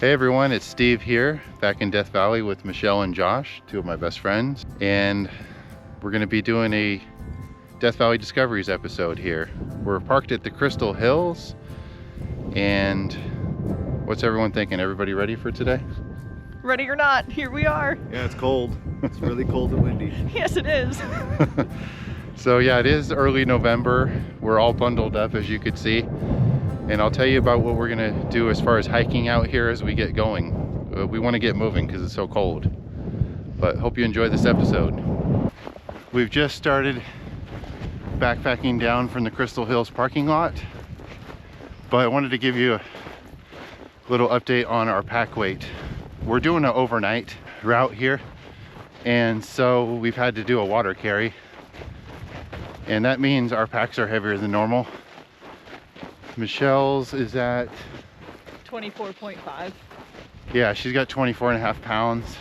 Hey everyone, it's Steve here, back in Death Valley with Michelle and Josh, two of my best friends. And we're gonna be doing a Death Valley Discoveries episode here. We're parked at the Crystal Hills, and what's everyone thinking? Everybody ready for today? Ready or not, here we are. Yeah, it's cold. It's really cold and windy. Yes, it is. So yeah, it is early November. We're all bundled up, as you could see. And I'll tell you about what we're gonna do as far as hiking out here as we get going. We wanna get moving because it's so cold. But hope you enjoy this episode. We've just started backpacking down from the Crystal Hills parking lot. But I wanted to give you a little update on our pack weight. We're doing an overnight route here. And so we've had to do a water carry. And that means our packs are heavier than normal. Michelle's is at 24.5. yeah, she's got 24.5 pounds.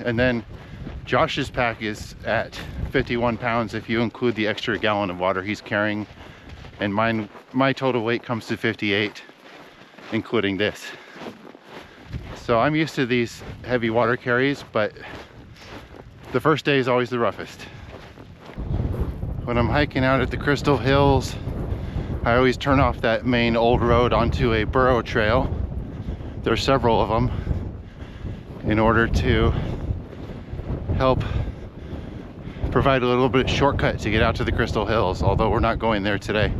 And then Josh's pack is at 51 pounds if you include the extra gallon of water he's carrying. And my total weight comes to 58, including this. So I'm used to these heavy water carries, but the first day is always the roughest. When I'm hiking out at the Crystal Hills, I always turn off that main old road onto a burro trail. There's several of them, in order to help provide a little bit of shortcut to get out to the Crystal Hills, although we're not going there today.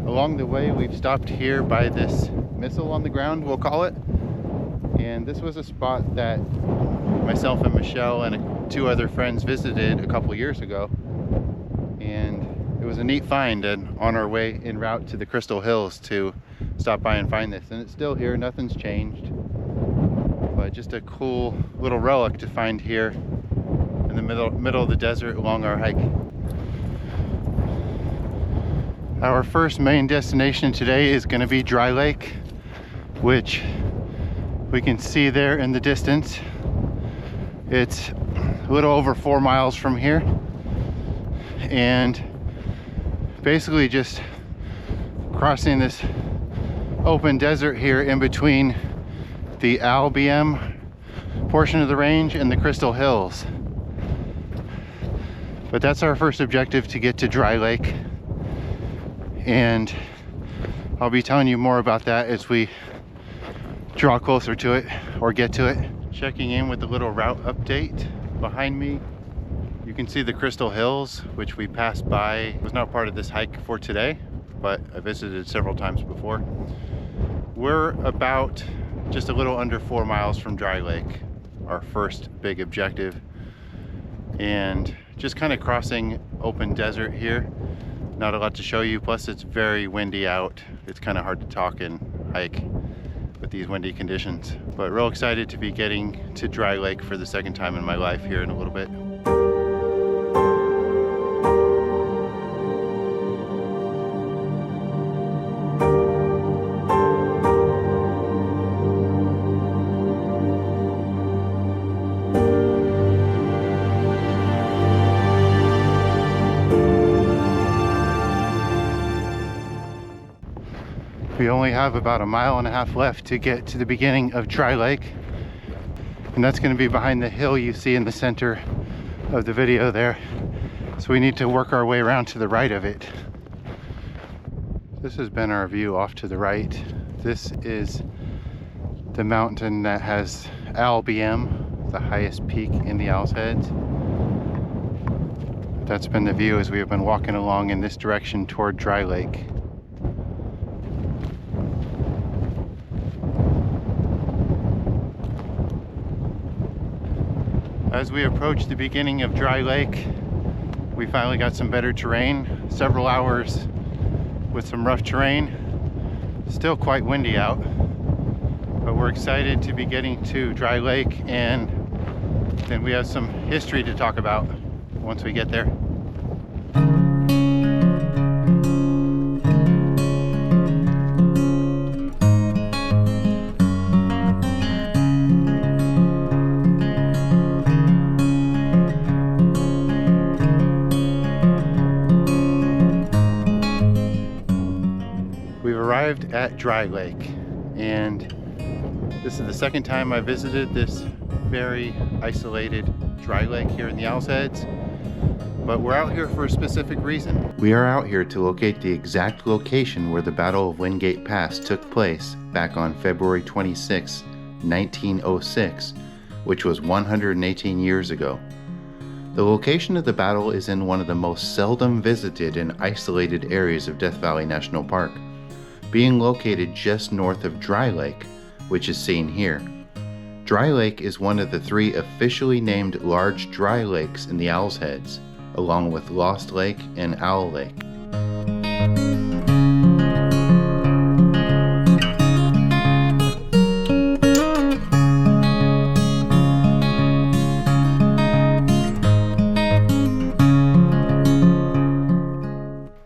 Along the way, we've stopped here by this missile on the ground, we'll call it. And this was a spot that myself and Michelle and two other friends visited a couple years ago. And it was a neat find, and on our way en route to the Crystal Hills to stop by and find this. And it's still here, nothing's changed. But just a cool little relic to find here in the middle of the desert along our hike. Our first main destination today is going to be Dry Lake, which we can see there in the distance. It's a little over 4 miles from here, and basically just crossing this open desert here in between the Owlhead BM portion of the range and the Crystal Hills. But that's our first objective, to get to Dry Lake. And I'll be telling you more about that as we draw closer to it or get to it. Checking in with the little route update behind me. You can see the Crystal Hills, which we passed by. It was not part of this hike for today, but I visited several times before. We're about just a little under 4 miles from Dry Lake, our first big objective. And just kind of crossing open desert here. Not a lot to show you, plus it's very windy out. It's kind of hard to talk and hike with these windy conditions. But real excited to be getting to Dry Lake for the second time in my life here in a little bit. We only have about 1.5 miles left to get to the beginning of Dry Lake. And that's going to be behind the hill you see in the center of the video there. So we need to work our way around to the right of it. This has been our view off to the right. This is the mountain that has Owl BM, the highest peak in the Owl's Heads. That's been the view as we have been walking along in this direction toward Dry Lake. As we approach the beginning of Dry Lake, we finally got some better terrain. Several hours with some rough terrain. Still quite windy out, but we're excited to be getting to Dry Lake, and then we have some history to talk about once we get there. We've arrived at Dry Lake, and this is the second time I visited this very isolated dry lake here in the Owl's Heads, but we're out here for a specific reason. We are out here to locate the exact location where the Battle of Wingate Pass took place back on February 26, 1906, which was 118 years ago. The location of the battle is in one of the most seldom visited and isolated areas of Death Valley National Park, being located just north of Dry Lake, which is seen here. Dry Lake is one of the 3 officially named large dry lakes in the Owl's Heads, along with Lost Lake and Owl Lake.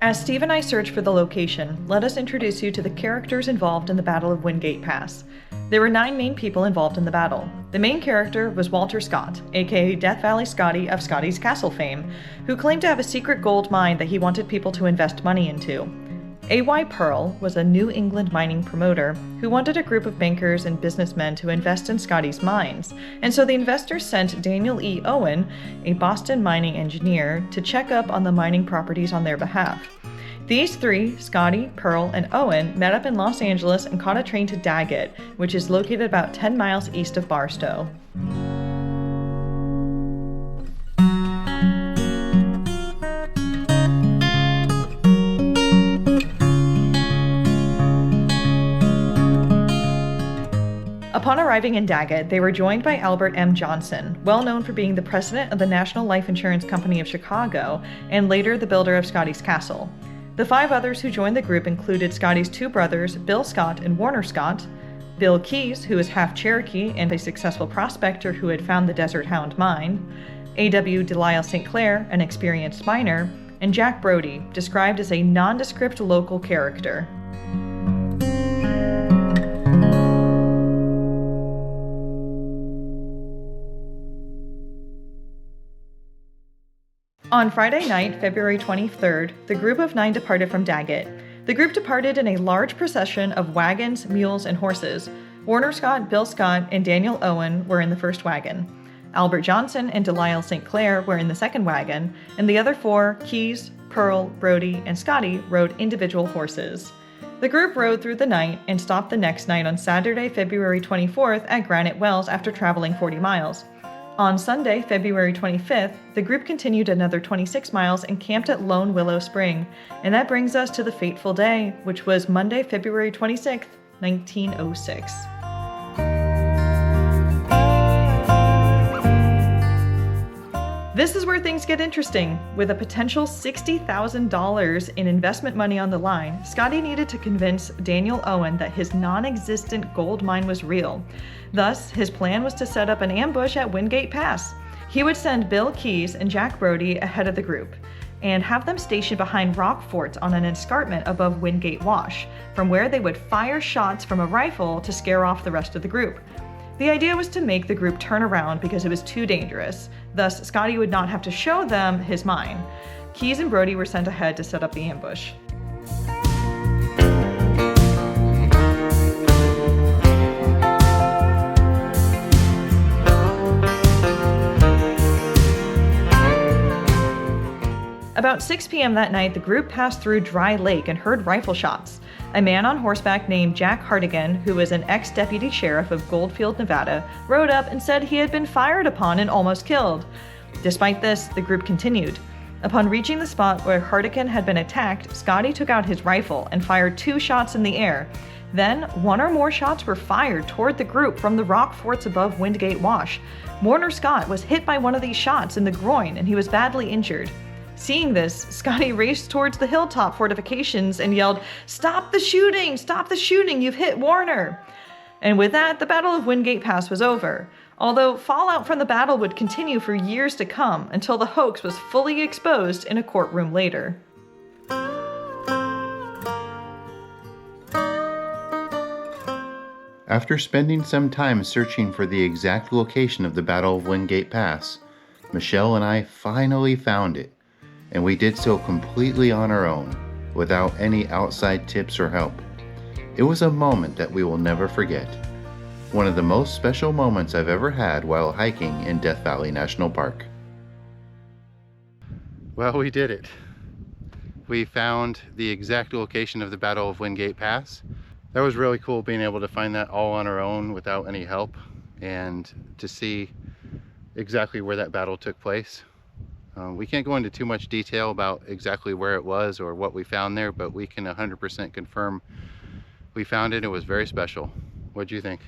As Steve and I search for the location, let us introduce you to the characters involved in the Battle of Wingate Pass. There were 9 main people involved in the battle. The main character was Walter Scott, aka Death Valley Scotty of Scotty's Castle fame, who claimed to have a secret gold mine that he wanted people to invest money into. A.Y. Pearl was a New England mining promoter who wanted a group of bankers and businessmen to invest in Scotty's mines, and so the investors sent Daniel E. Owen, a Boston mining engineer, to check up on the mining properties on their behalf. These 3, Scotty, Pearl, and Owen, met up in Los Angeles and caught a train to Daggett, which is located about 10 miles east of Barstow. Upon arriving in Daggett, they were joined by Albert M. Johnson, well known for being the president of the National Life Insurance Company of Chicago, and later the builder of Scotty's Castle. The 5 others who joined the group included Scotty's 2 brothers, Bill Scott and Warner Scott, Bill Keyes, who is half Cherokee and a successful prospector who had found the Desert Hound mine, A.W. Delisle St. Clair, an experienced miner, and Jack Brody, described as a nondescript local character. On Friday night, February 23rd, the group of 9 departed from Daggett. The group departed in a large procession of wagons, mules, and horses. Warner Scott, Bill Scott, and Daniel Owen were in the first wagon. Albert Johnson and Delisle St. Clair were in the second wagon, and the other 4, Keyes, Pearl, Brody, and Scotty, rode individual horses. The group rode through the night and stopped the next night on Saturday, February 24th at Granite Wells after traveling 40 miles. On Sunday, February 25th, the group continued another 26 miles and camped at Lone Willow Spring, and that brings us to the fateful day, which was Monday, February 26th, 1906. This is where things get interesting. With a potential $60,000 in investment money on the line, Scotty needed to convince Daniel Owen that his non-existent gold mine was real. Thus, his plan was to set up an ambush at Wingate Pass. He would send Bill Keyes and Jack Brody ahead of the group and have them stationed behind rock forts on an escarpment above Wingate Wash, from where they would fire shots from a rifle to scare off the rest of the group. The idea was to make the group turn around because it was too dangerous. Thus, Scotty would not have to show them his mine. Keyes and Brody were sent ahead to set up the ambush. About 6 p.m. that night, the group passed through Dry Lake and heard rifle shots. A man on horseback named Jack Hartigan, who was an ex-deputy sheriff of Goldfield, Nevada, rode up and said he had been fired upon and almost killed. Despite this, the group continued. Upon reaching the spot where Hartigan had been attacked, Scotty took out his rifle and fired 2 shots in the air. Then, 1 or more shots were fired toward the group from the rock forts above Wingate Wash. Warner Scott was hit by one of these shots in the groin and he was badly injured. Seeing this, Scotty raced towards the hilltop fortifications and yelled, "Stop the shooting! Stop the shooting! You've hit Warner!" And with that, the Battle of Wingate Pass was over. Although fallout from the battle would continue for years to come until the hoax was fully exposed in a courtroom later. After spending some time searching for the exact location of the Battle of Wingate Pass, Michelle and I finally found it, and we did so completely on our own, without any outside tips or help. It was a moment that we will never forget. One of the most special moments I've ever had while hiking in Death Valley National Park. Well, we did it. We found the exact location of the Battle of Wingate Pass. That was really cool, being able to find that all on our own without any help, and to see exactly where that battle took place. We can't go into too much detail about exactly where it was or what we found there, but we can 100% confirm we found it. It was very special. What do you think?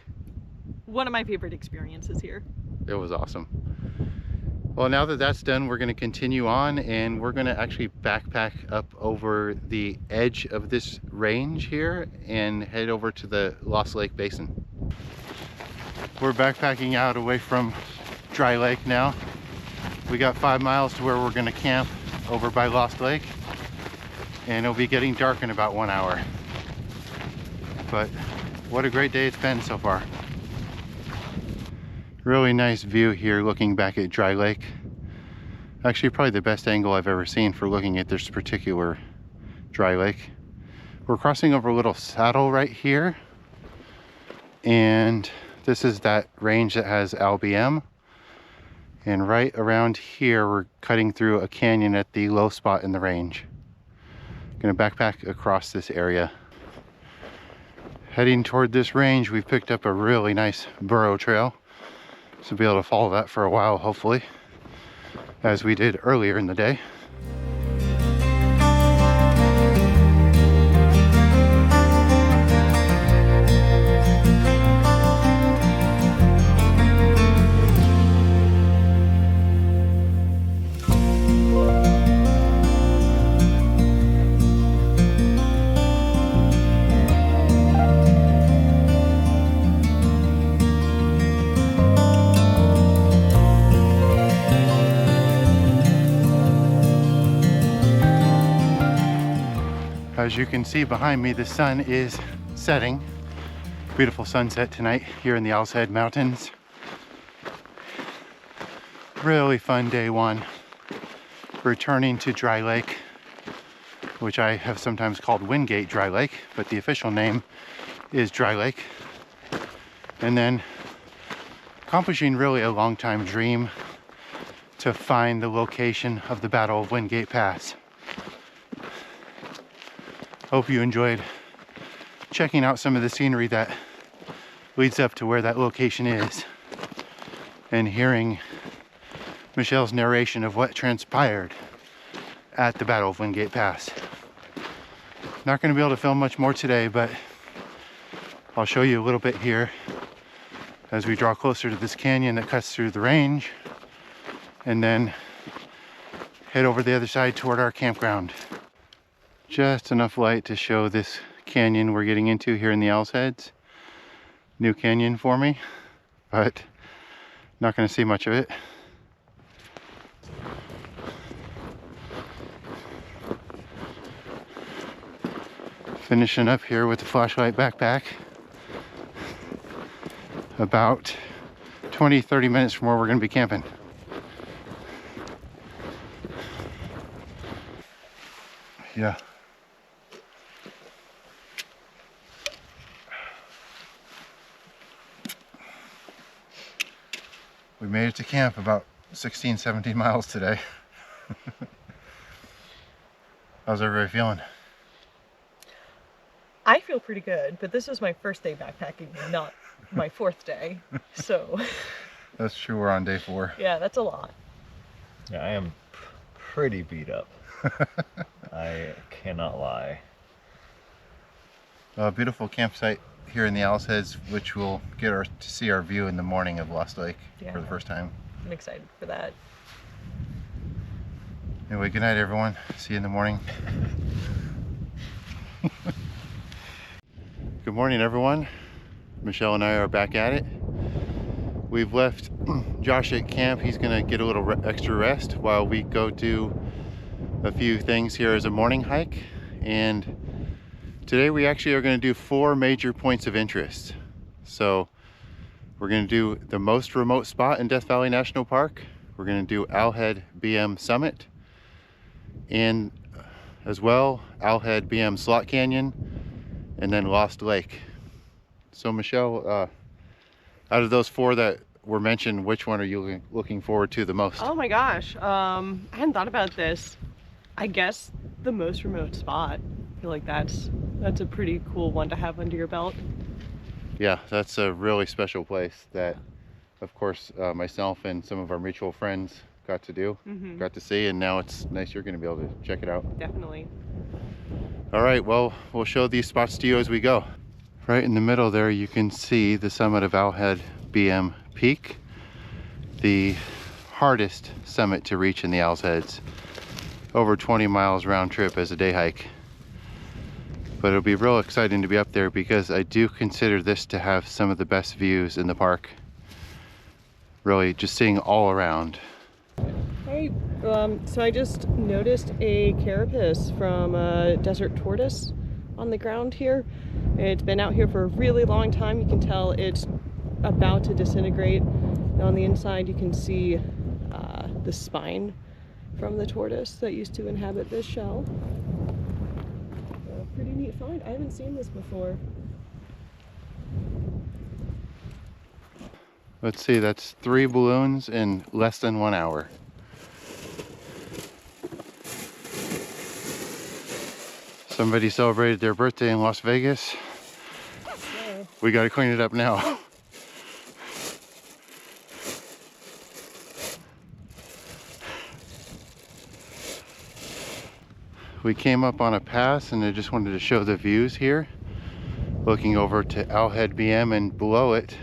One of my favorite experiences here. It was awesome. Well, now that that's done, we're going to continue on, and we're going to actually backpack up over the edge of this range here and head over to the Lost Lake Basin. We're backpacking out away from Dry Lake now. We got 5 miles to where we're going to camp over by Lost Lake, and it'll be getting dark in about 1 hour. But what a great day it's been so far. Really nice view here looking back at Dry Lake. Actually, probably the best angle I've ever seen for looking at this particular Dry Lake. We're crossing over a little saddle right here, and this is that range that has LBM. And right around here, we're cutting through a canyon at the low spot in the range. Gonna backpack across this area. Heading toward this range, we've picked up a really nice burrow trail. So be able to follow that for a while, hopefully, as we did earlier in the day. As you can see behind me, the sun is setting. Beautiful sunset tonight here in the Owlhead Mountains. Really fun day 1. Returning to Dry Lake, which I have sometimes called Wingate Dry Lake, but the official name is Dry Lake. And then accomplishing really a long time dream to find the location of the Battle of Wingate Pass. Hope you enjoyed checking out some of the scenery that leads up to where that location is, and hearing Michelle's narration of what transpired at the Battle of Wingate Pass. Not going to be able to film much more today, but I'll show you a little bit here as we draw closer to this canyon that cuts through the range, and then head over the other side toward our campground. Just enough light to show this canyon we're getting into here in the Owlheads. New canyon for me, but not going to see much of it. Finishing up here with the flashlight backpack. About 20-30 minutes from where we're going to be camping. Yeah. We made it to camp about 16-17 miles today. How's everybody feeling? I feel pretty good, but this is my first day backpacking, not my fourth day. So That's true, we're on day 4. yeah, that's a lot. Yeah, I am pretty beat up. I cannot lie. A beautiful campsite here in the Owl's Heads, which we'll get to see our view in the morning of Lost Lake for the first time. I'm excited for that. Anyway, good night everyone. See you in the morning. Good morning everyone. Michelle and I are back at it. We've left Josh at camp. He's gonna get a little extra rest while we go do a few things here as a morning hike. And today we actually are gonna do 4 major points of interest. So we're gonna do the most remote spot in Death Valley National Park. We're gonna do Owlhead BM Summit, and as well Owlhead BM Slot Canyon, and then Lost Lake. So Michelle, out of those 4 that were mentioned, which one are you looking forward to the most? Oh my gosh, I hadn't thought about this. I guess the most remote spot. I feel like that's a pretty cool one to have under your belt. Yeah, that's a really special place that, of course, myself and some of our mutual friends got to do, got to see, and now it's nice you're going to be able to check it out. Definitely. All right, well, we'll show these spots to you as we go. Right in the middle there, you can see the summit of Owlhead BM Peak, the hardest summit to reach in the Owl's Heads. Over 20 miles round trip as a day hike. But it'll be real exciting to be up there because I do consider this to have some of the best views in the park. Really just seeing all around. Hey, so I just noticed a carapace from a desert tortoise on the ground here. It's been out here for a really long time. You can tell it's about to disintegrate. And on the inside you can see the spine from the tortoise that used to inhabit this shell. Pretty neat find. I haven't seen this before. Let's see, that's 3 balloons in less than 1 hour. Somebody celebrated their birthday in Las Vegas. Yeah. We got to clean it up now. We came up on a pass and I just wanted to show the views here. Looking over to Owlhead BM, and below it,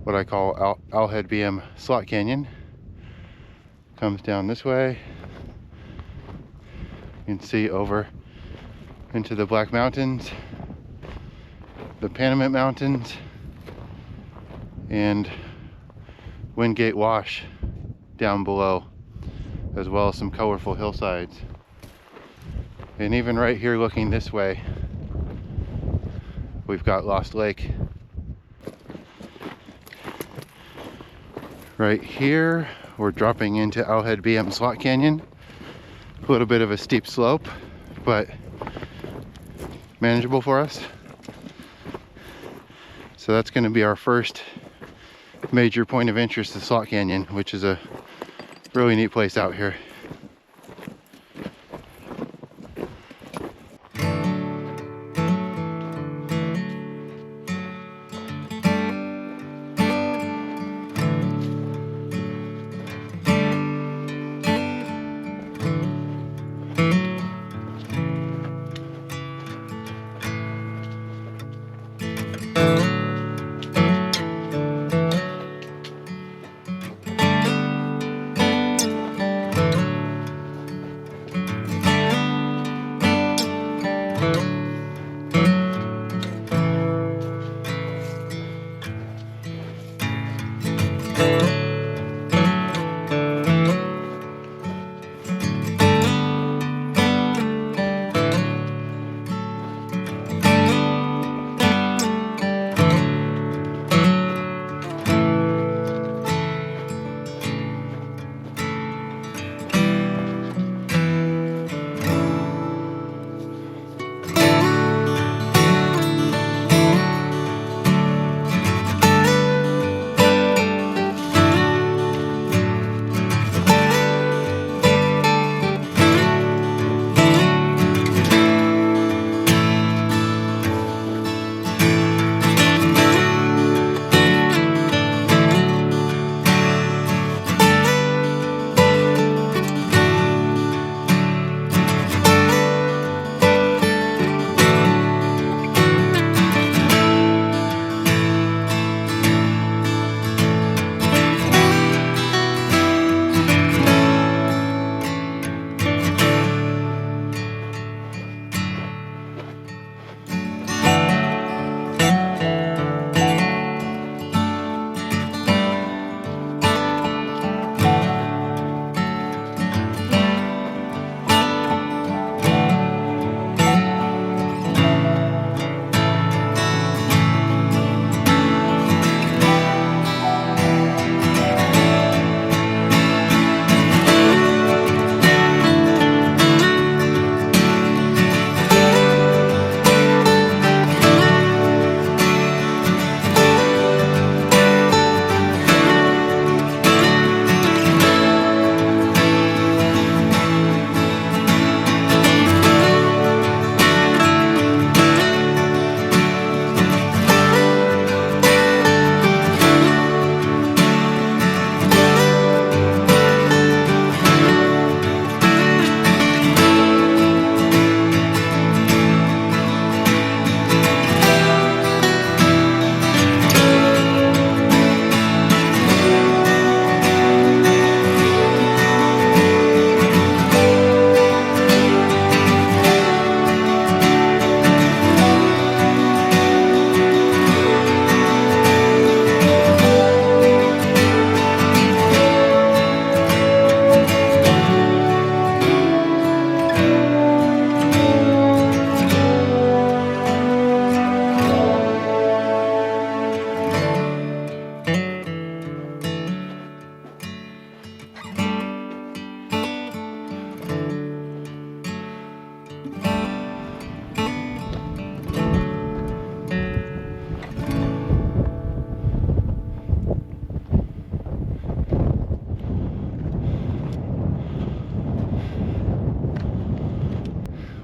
what I call Owlhead BM Slot Canyon. Comes down this way. You can see over into the Black Mountains, the Panamint Mountains, and Wingate Wash down below, as well as some colorful hillsides. And even right here looking this way, we've got Lost Lake. Right here, we're dropping into Owlhead BM Slot Canyon. A little bit of a steep slope, but manageable for us. So that's going to be our first major point of interest, the Slot Canyon, which is a really neat place out here.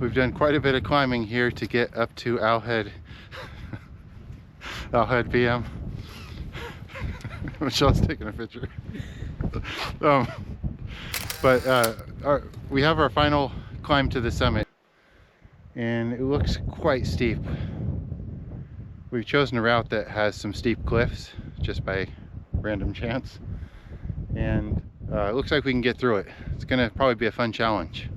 We've done quite a bit of climbing here to get up to Owlhead, Owlhead BM. Michelle's taking a picture. We have our final climb to the summit, and it looks quite steep. We've chosen a route that has some steep cliffs just by random chance, and it looks like we can get through it. It's gonna probably be a fun challenge.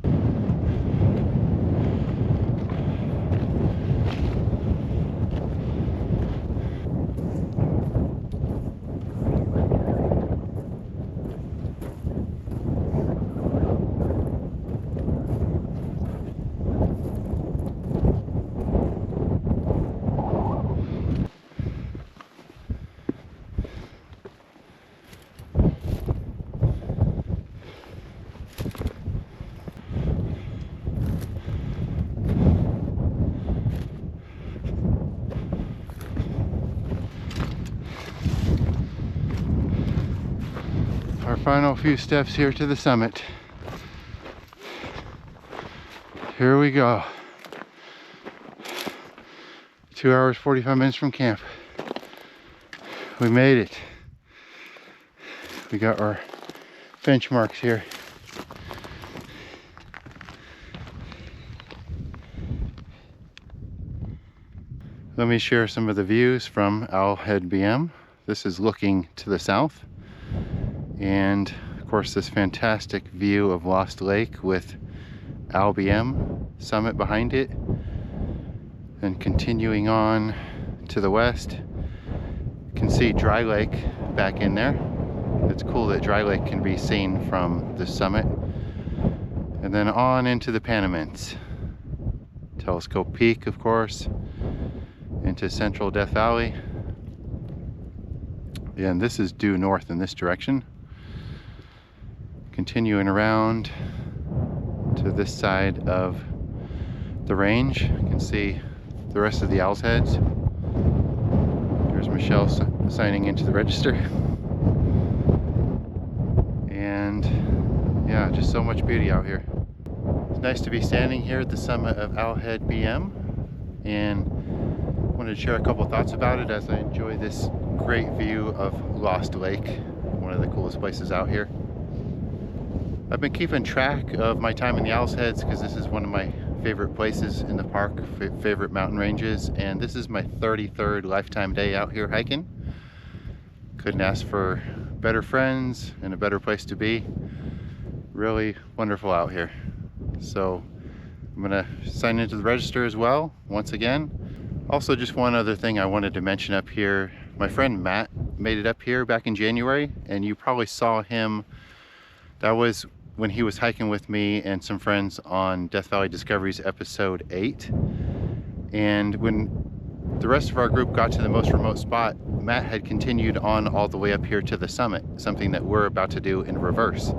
Our final few steps here to the summit. Here we go. 2 hours, 45 minutes from camp. We made it. We got our benchmarks here. Let me share some of the views from Owlhead BM. This is looking to the south. And of course this fantastic view of Lost Lake with Owl BM summit behind it. And continuing on to the west, you can see Dry Lake back in there. It's cool that Dry Lake can be seen from the summit. And then on into the Panamints. Telescope Peak, of course, into central Death Valley. And this is due north in this direction. Continuing around to this side of the range, you can see the rest of the Owl's Heads. There's Michelle signing into the register. And yeah, just so much beauty out here. It's nice to be standing here at the summit of Owlhead BM, and wanted to share a couple thoughts about it as I enjoy this great view of Lost Lake, one of the coolest places out here. I've been keeping track of my time in the Owl's Heads because this is one of my favorite places in the park, favorite mountain ranges, and this is my 33rd lifetime day out here hiking. Couldn't ask for better friends and a better place to be. Really wonderful out here. So I'm gonna sign into the register as well, once again. Also, just one other thing I wanted to mention up here. My friend Matt made it up here back in January, and you probably saw him. That was when he was hiking with me and some friends on Death Valley Discoveries episode 8. And when the rest of our group got to the most remote spot, Matt had continued on all the way up here to the summit, something that we're about to do in reverse.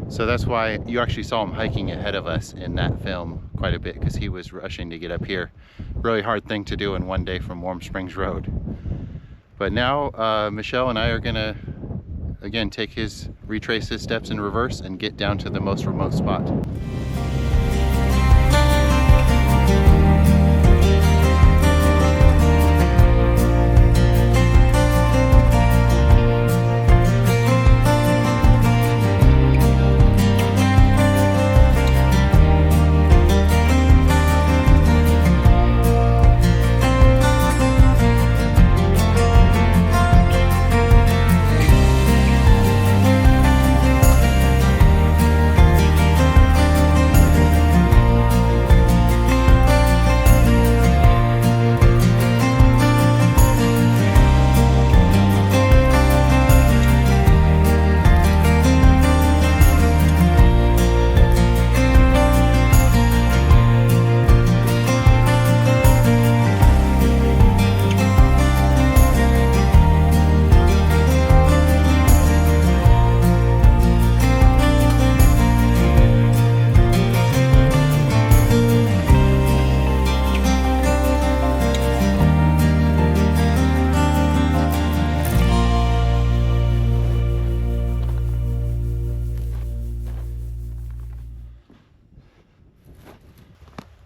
So that's why you actually saw him hiking ahead of us in that film quite a bit, because he was rushing to get up here. Really hard thing to do in one day from Warm Springs Road. But now Michelle and I are gonna again retrace his steps in reverse and get down to the most remote spot.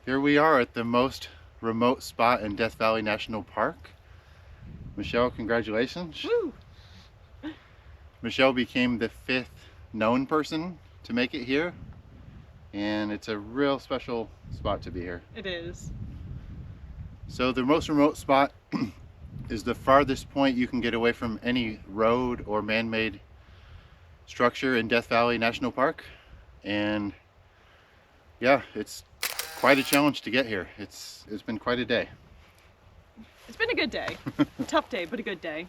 Here we are at the most remote spot in Death Valley National Park. Michelle, congratulations. Woo! Michelle became the 5th known person to make it here, and it's a real special spot to be here. It is. So the most remote spot is the farthest point you can get away from any road or man-made structure in Death Valley National Park. And yeah, it's quite a challenge to get here. It's been quite a day. It's been a good day. Tough day, but a good day.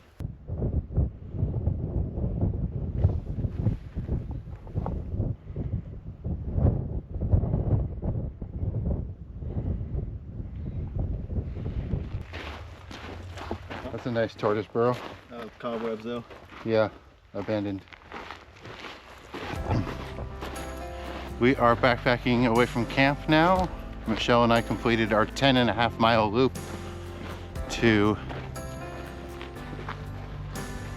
That's a nice tortoise burrow. Cobwebs though. Yeah, abandoned. We are backpacking away from camp now. Michelle and I completed our 10.5-mile loop to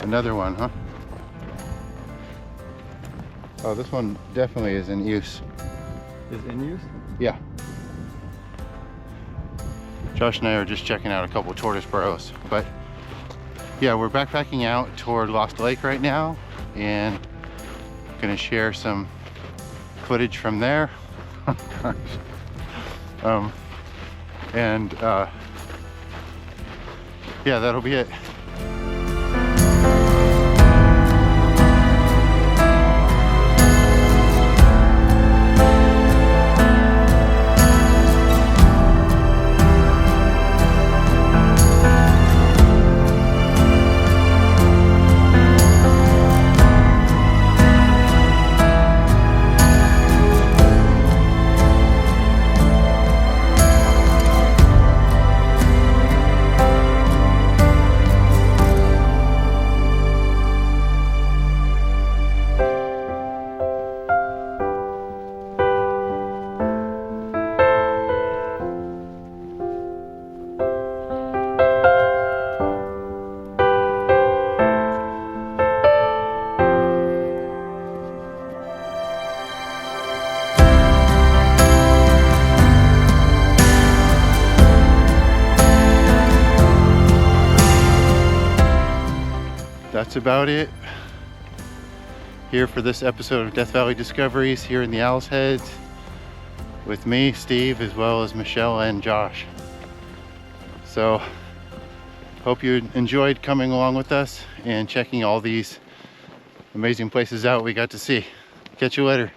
another one, huh? Oh, this one definitely is in use. Is in use? Yeah. Josh and I are just checking out a couple of tortoise burrows, but yeah, we're backpacking out toward Lost Lake right now, and gonna share some footage from there. Yeah, that'll be it. That's about it here for this episode of Death Valley Discoveries here in the Owl's Heads with me, Steve, as well as Michelle and Josh. So hope you enjoyed coming along with us and checking all these amazing places out we got to see. Catch you later.